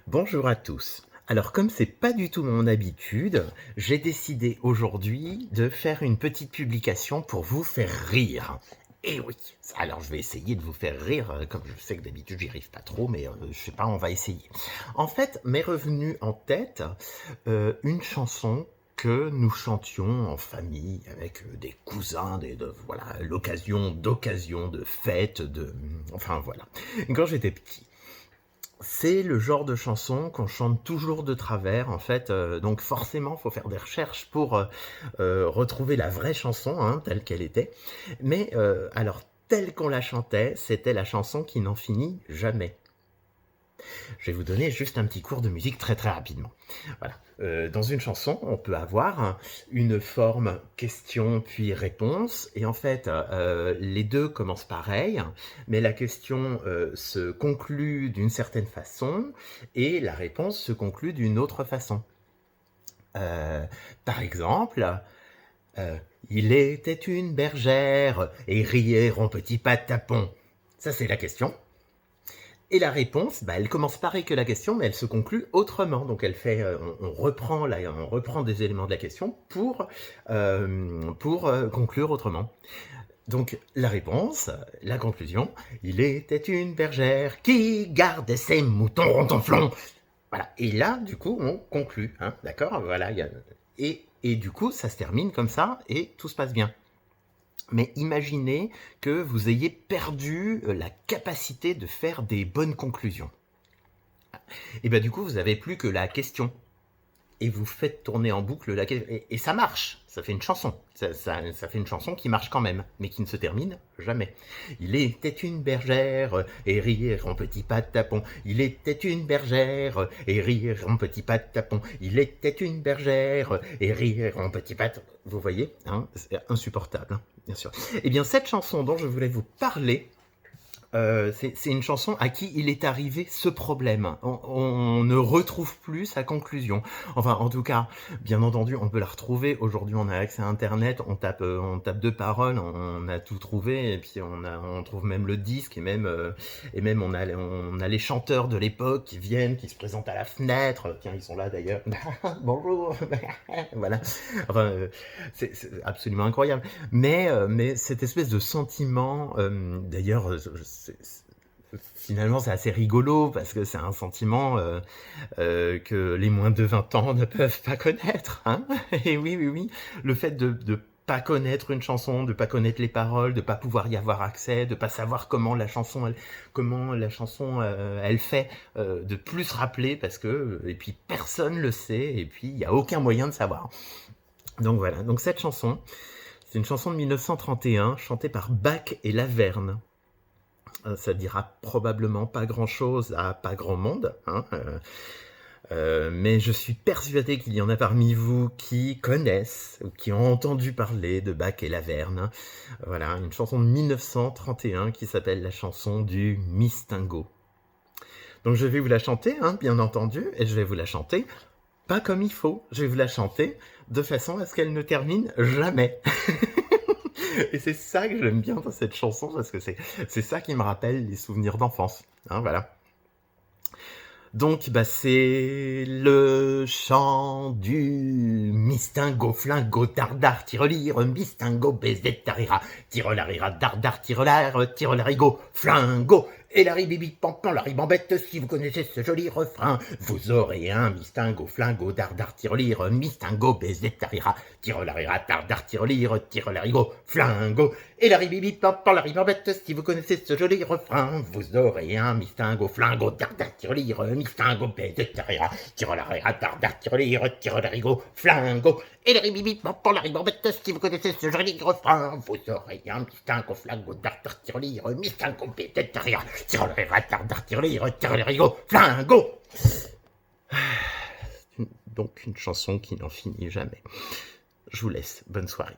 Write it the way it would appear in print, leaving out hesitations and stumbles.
Bonjour à tous. Alors comme c'est pas du tout mon habitude, j'ai décidé aujourd'hui de faire une petite publication pour vous faire rire. Et oui, alors je vais essayer de vous faire rire, comme je sais que d'habitude j'y arrive pas trop, mais je sais pas, on va essayer. En fait, m'est revenu en tête une chanson que nous chantions en famille avec des cousins, voilà, d'occasion, de fête, enfin voilà, quand j'étais petit. C'est le genre de chanson qu'on chante toujours de travers, en fait, donc forcément, faut faire des recherches pour retrouver la vraie chanson, hein, telle qu'elle était. Mais alors, telle qu'on la chantait, c'était la chanson qui n'en finit jamais. Je vais vous donner juste un petit cours de musique très très rapidement. Voilà. Dans une chanson, on peut avoir une forme question puis réponse, et en fait, les deux commencent pareil, mais la question se conclut d'une certaine façon, et la réponse se conclut d'une autre façon. Par exemple, il était une bergère, et riait en petit patapon. Ça, c'est la question. Et la réponse, elle commence pareil que la question, mais elle se conclut autrement. Donc elle fait, on reprend des éléments de la question pour conclure autrement. Donc la réponse, la conclusion, il était une bergère qui gardait ses moutons rontonflons. Voilà. Et là, du coup, on conclut, hein, d'accord. Voilà. Et du coup, ça se termine comme ça et tout se passe bien. Mais imaginez que vous ayez perdu la capacité de faire des bonnes conclusions. Et bien du coup, vous n'avez plus que la question. Et vous faites tourner en boucle la question. Et ça marche, ça fait une chanson. Ça fait une chanson qui marche quand même, mais qui ne se termine jamais. Il était une bergère, et rire en petit patapon. Il était une bergère, et rire en petit patapon. Il était une bergère, et rire en petit patapon. Vous voyez, hein, c'est insupportable, hein, bien sûr. Eh bien, cette chanson dont je voulais vous parler, c'est une chanson à qui il est arrivé ce problème. On ne retrouve plus sa conclusion. Enfin, en tout cas, bien entendu, on peut la retrouver. Aujourd'hui, on a accès à Internet, on tape deux paroles, on a tout trouvé, et puis on trouve même le disque, et même on a les chanteurs de l'époque qui viennent, qui se présentent à la fenêtre. Tiens, ils sont là d'ailleurs. Bonjour. Voilà. Enfin, c'est absolument incroyable. Mais cette espèce de sentiment, d'ailleurs, finalement c'est assez rigolo parce que c'est un sentiment que les moins de 20 ans ne peuvent pas connaître. Hein. Et oui, le fait de pas connaître une chanson, de pas connaître les paroles, de pas pouvoir y avoir accès, de pas savoir comment la chanson elle fait, de plus se rappeler parce que et puis personne le sait et puis il y a aucun moyen de savoir. Donc voilà, donc cette chanson, c'est une chanson de 1931 chantée par Bach et Laverne. Ça dira probablement pas grand-chose à pas grand monde, hein, mais je suis persuadé qu'il y en a parmi vous qui connaissent ou qui ont entendu parler de Bach et Laverne. Voilà, une chanson de 1931 qui s'appelle la chanson du Mistingo. Donc je vais vous la chanter, hein, bien entendu, et je vais vous la chanter pas comme il faut. Je vais vous la chanter de façon à ce qu'elle ne termine jamais. Et c'est ça que j'aime bien dans cette chanson, parce que c'est ça qui me rappelle les souvenirs d'enfance. Hein, voilà. Donc, c'est le chant du mistingo, flingo, dardar, tirelire, mistingo, baiser, tarira, tirelarira, dardar, tirelarigo, flingo, et la ribibi, pampan, la ribambette, si vous connaissez ce joli refrain, vous aurez un mistingo, flingo, dardar, tirelire, mistingo, baiser, tarira, tirelarira, dardar, tirelarigo, flingo, et la ribibi, pampan, la ribambette, si vous connaissez ce joli refrain, vous aurez un mistingo, flingo, dardar, tirelire, mistingo, baiser, tarira, tirelarira, dardar, tirelarigo, flingo, et la ribibi, pampan, la ribambette, si vous connaissez ce joli refrain, vous aurez un mistingo, flingo, dardar, tirelire, mistingo, baiser, tarira, tirelarigo, flingo. Donc une chanson qui n'en finit jamais. Je vous laisse. Bonne soirée.